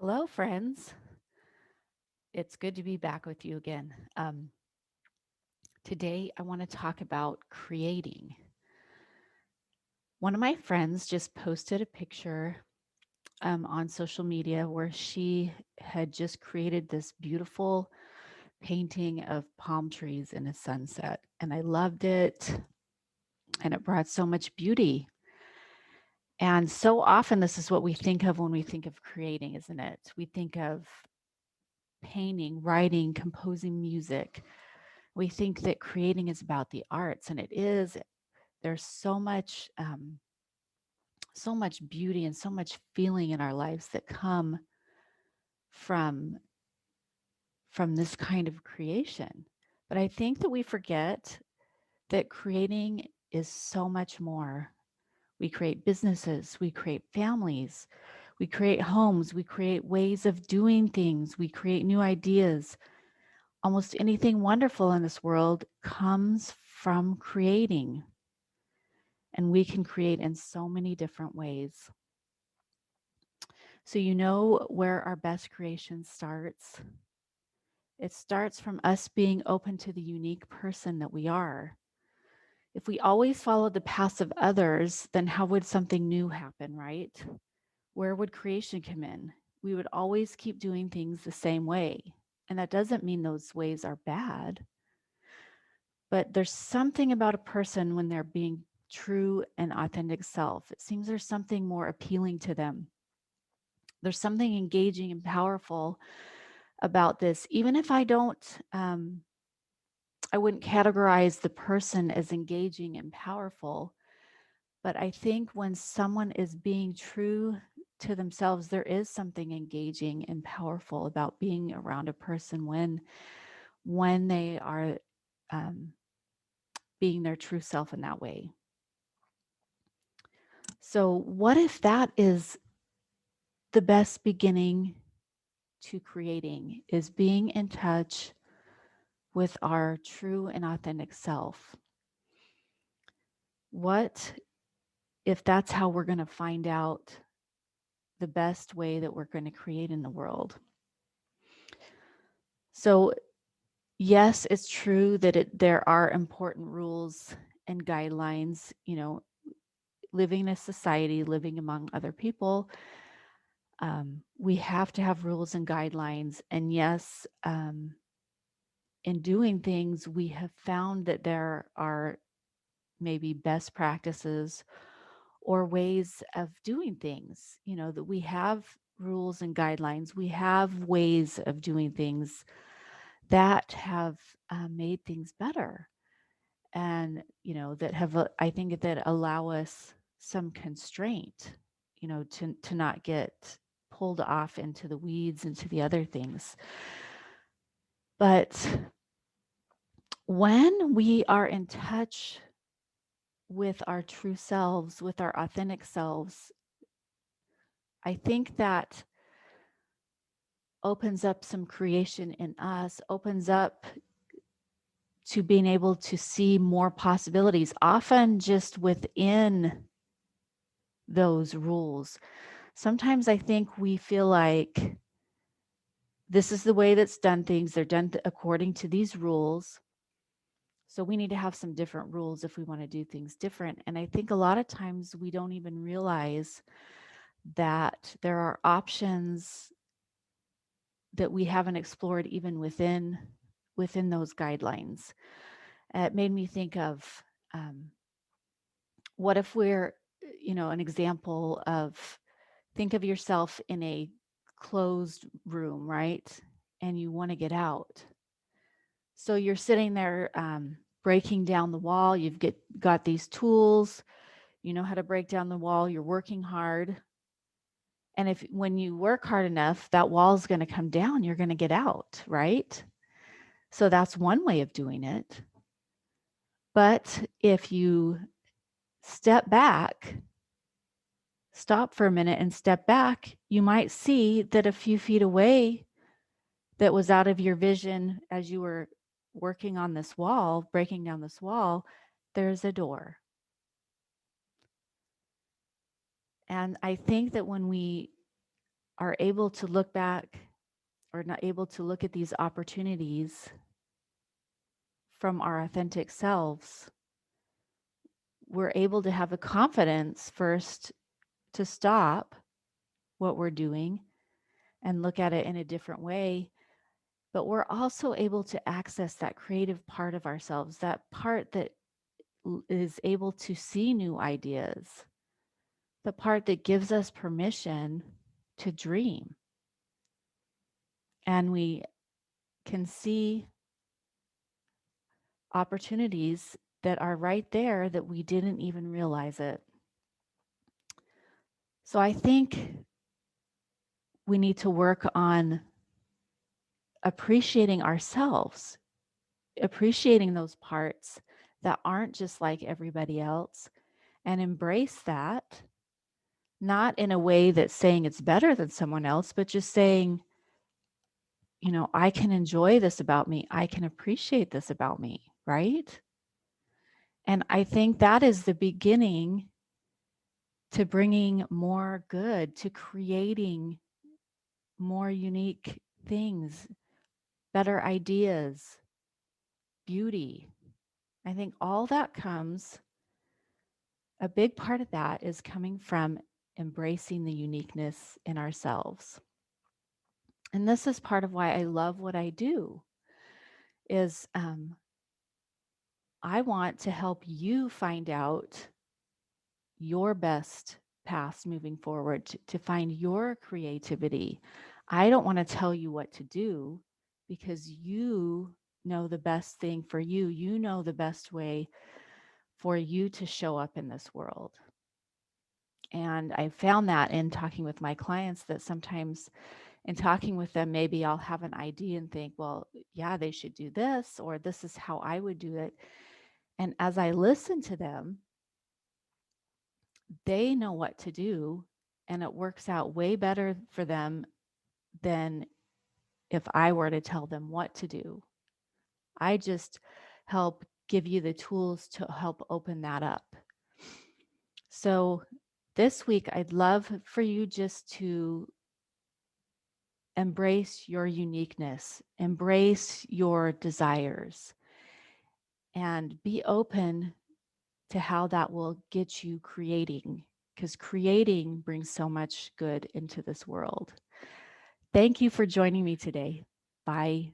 Hello, friends. It's good to be back with you again. Today, I want to talk about creating. One of my friends just posted a picture on social media where she had just created this beautiful painting of palm trees in a sunset. And I loved it, and it brought so much beauty. And so often, this is what we think of when we think of creating, isn't it? We think of painting, writing, composing music. We think that creating is about the arts, and it is. There's so much beauty and so much feeling in our lives that come from from this kind of creation. But I think that we forget that creating is so much more. We create businesses, we create families, we create homes, we create ways of doing things, we create new ideas. Almost anything wonderful in this world comes from creating. And we can create in so many different ways. So, you know where our best creation starts? It starts from us being open to the unique person that we are. If we always followed the paths of others, then how would something new happen, right? Where would creation come in? We would always keep doing things the same way. And that doesn't mean those ways are bad, but there's something about a person when they're being true and authentic self. It seems there's something more appealing to them. There's something engaging and powerful about this. Even if I wouldn't categorize the person as engaging and powerful, but I think when someone is being true to themselves, there is something engaging and powerful about being around a person when they are um, being their true self in that way. So, what if that is the best beginning to creating? Is being in touch with our true and authentic self? What if that's how we're going to find out the best way that we're going to create in the world? So, yes, it's true that there are important rules and guidelines, living in a society, living among other people. We have to have rules and guidelines. And yes, in doing things, we have found that there are maybe best practices or ways of doing things, that we have rules and guidelines. We have ways of doing things that have made things better, and, that have, I think that allow us some constraint, to not get pulled off into the weeds, into the other things. But when we are in touch with our true selves, with our authentic selves, I think that opens up some creation in us, opens up to being able to see more possibilities, often just within those rules. Sometimes I think we feel like this is the way that's done things. They're done according to these rules. So we need to have some different rules if we want to do things different. And I think a lot of times we don't even realize that there are options that we haven't explored even within those guidelines. It made me think of what if we're, an example of, think of yourself in a closed room, right? And you want to get out. So you're sitting there breaking down the wall. Got these tools. You know how to break down the wall. You're working hard. And if when you work hard enough, that wall is going to come down. You're going to get out, right? So that's one way of doing it. But if you step back, stop for a minute and step back, you might see that a few feet away, that was out of your vision as you were working on this wall, breaking down this wall, there's a door. And I think that when we are able to look back or not able to look at these opportunities from our authentic selves, we're able to have the confidence first to stop what we're doing and look at it in a different way. But we're also able to access that creative part of ourselves, that part that is able to see new ideas, the part that gives us permission to dream. And we can see opportunities that are right there that we didn't even realize it. So I think we need to work on appreciating ourselves, appreciating those parts that aren't just like everybody else, and embrace that, not in a way that's saying it's better than someone else, but just saying, I can enjoy this about me. I can appreciate this about me, right? And I think that is the beginning to bringing more good, to creating more unique things, better ideas, beauty. I think all that comes, a big part of that is coming from embracing the uniqueness in ourselves. And this is part of why I love what I do is I want to help you find out your best paths moving forward, to find your creativity. I don't want to tell you what to do because you know the best thing for you. You know the best way for you to show up in this world. And I found that in talking with my clients, that sometimes in talking with them, maybe I'll have an idea and think, well, yeah, they should do this, or this is how I would do it. And as I listen to them, they know what to do, and it works out way better for them than if I were to tell them what to do. I just help give you the tools to help open that up. So this week, I'd love for you just to embrace your uniqueness, embrace your desires, and be open to how that will get you creating, because creating brings so much good into this world. Thank you for joining me today. Bye.